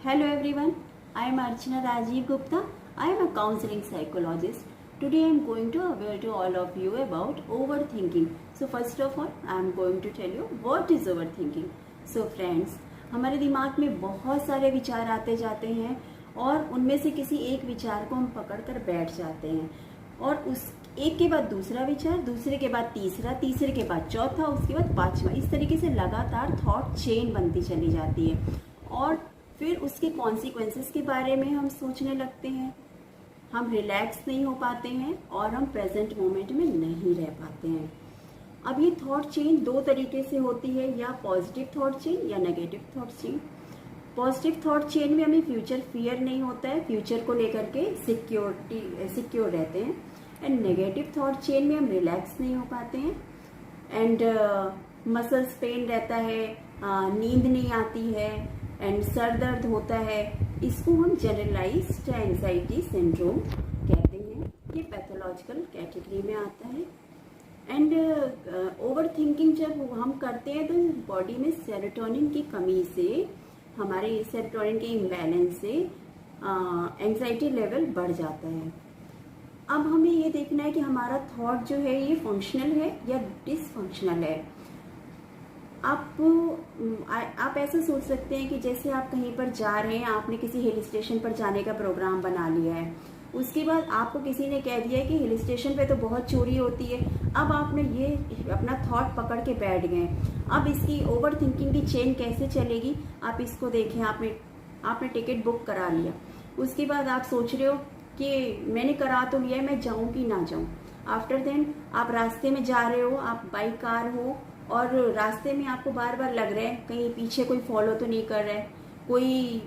Hello everyone, I am Archana Rajiv Gupta. I am a counseling psychologist. Today I am going to aware to all of you about overthinking. So first of all, I am going to tell you what is overthinking. So friends, हमारे दिमाग में बहुत सारे विचार आते जाते हैं और उनमें से किसी एक विचार को हम पकड़ कर बैठ जाते हैं और उस एक के बाद दूसरा विचार, दूसरे के बाद तीसरा, तीसरे के बाद चौथा, उसके बाद पांचवा, इस तरीके से लगातार थॉट चेन बनती चली जाती है और फिर उसके कॉन्सिक्वेंसेस के बारे में हम सोचने लगते हैं। हम रिलैक्स नहीं हो पाते हैं और हम प्रेजेंट मोमेंट में नहीं रह पाते हैं। अब ये थॉट चेन दो तरीके से होती है, या पॉजिटिव थॉट चेन या negative thought chain. Positive thought chain में हमें फ्यूचर फियर नहीं होता है, फ्यूचर को लेकर के सिक्योर रहते हैं। एंड नेगेटिव थॉट चेन में हम रिलैक्स नहीं हो पाते हैं एंड मसल्स पेन रहता है, नींद नहीं आती है एंड सर दर्द होता है। इसको हम जनरलाइज्ड एंजाइटी सिंड्रोम कहते हैं। ये पैथोलॉजिकल कैटेगरी में आता है। एंड ओवर थिंकिंग जब हम करते हैं तो बॉडी में सेरोटोनिन की कमी से, हमारे सेरोटोनिन के इम्बैलेंस से एंजाइटी लेवल बढ़ जाता है। अब हमें ये देखना है कि हमारा थॉट जो है ये फंक्शनल है या डिसफंक्शनल है। आप ऐसा सोच सकते हैं कि जैसे आप कहीं पर जा रहे हैं, आपने किसी हिल स्टेशन पर जाने का प्रोग्राम बना लिया है, उसके बाद आपको किसी ने कह दिया है कि हिल स्टेशन पे तो बहुत चोरी होती है। अब आपने ये अपना थॉट पकड़ के बैठ गए। अब इसकी ओवर थिंकिंग की चेन कैसे चलेगी, आप इसको देखें। आपने टिकट बुक करा लिया, उसके बाद आप सोच रहे हो कि मैंने करा तो लिया है, मैं जाऊं कि ना जाऊं। आफ्टर देन आप रास्ते में जा रहे हो, आप बाइक कार हो और रास्ते में आपको बार बार लग रहा है कहीं पीछे कोई फॉलो तो नहीं कर रहा है, कोई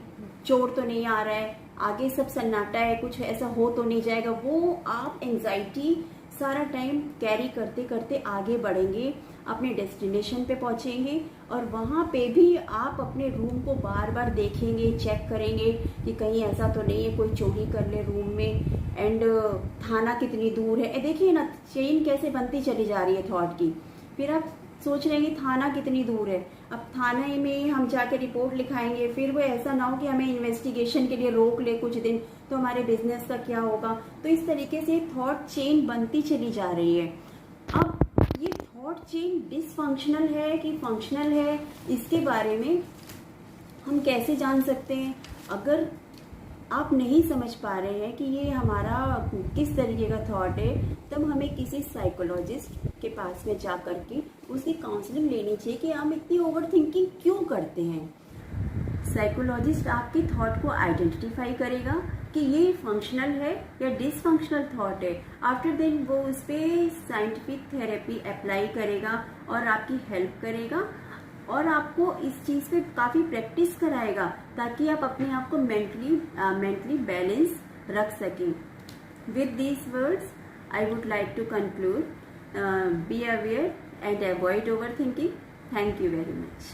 चोर तो नहीं आ रहा है, आगे सब सन्नाटा है, कुछ ऐसा हो तो नहीं जाएगा। वो आप एंजाइटी सारा टाइम कैरी करते करते आगे बढ़ेंगे, अपने डेस्टिनेशन पे पहुंचेंगे और वहां पे भी आप अपने रूम को बार बार देखेंगे, चेक करेंगे कि कहीं ऐसा तो नहीं है कोई चोरी कर ले रूम में। एंड थाना कितनी दूर है, देखिए ना चेन कैसे बनती चली जा रही है थॉट की। फिर आप सोच रहे हैं कि थाना कितनी दूर है, अब थाने में हम जाके रिपोर्ट लिखाएंगे, फिर वो ऐसा ना हो कि हमें इन्वेस्टिगेशन के लिए रोक ले कुछ दिन, तो हमारे बिजनेस का क्या होगा। तो इस तरीके से थॉट चेन बनती चली जा रही है। अब ये थॉट चेन डिसफंक्शनल है कि फंक्शनल है, इसके बारे में हम कैसे जान सकते हैं। अगर आप नहीं समझ पा रहे हैं कि ये हमारा किस तरीके का थॉट है, तब हमें किसी साइकोलॉजिस्ट के पास में जा करके उसकी काउंसलिंग लेनी चाहिए कि हम इतनी ओवर थिंकिंग क्यों करते हैं। साइकोलॉजिस्ट आपके थॉट को आइडेंटिफाई करेगा कि ये फंक्शनल है या डिसफंक्शनल थॉट है। आफ्टर देन वो उस पर साइंटिफिक थेरेपी अप्लाई करेगा और आपकी हेल्प करेगा और आपको इस चीज पे काफी प्रैक्टिस कराएगा ताकि आप अपने आप को मेंटली बैलेंस रख सकें। With these words I would like to conclude, be aware and avoid over thinking. Thank you very much.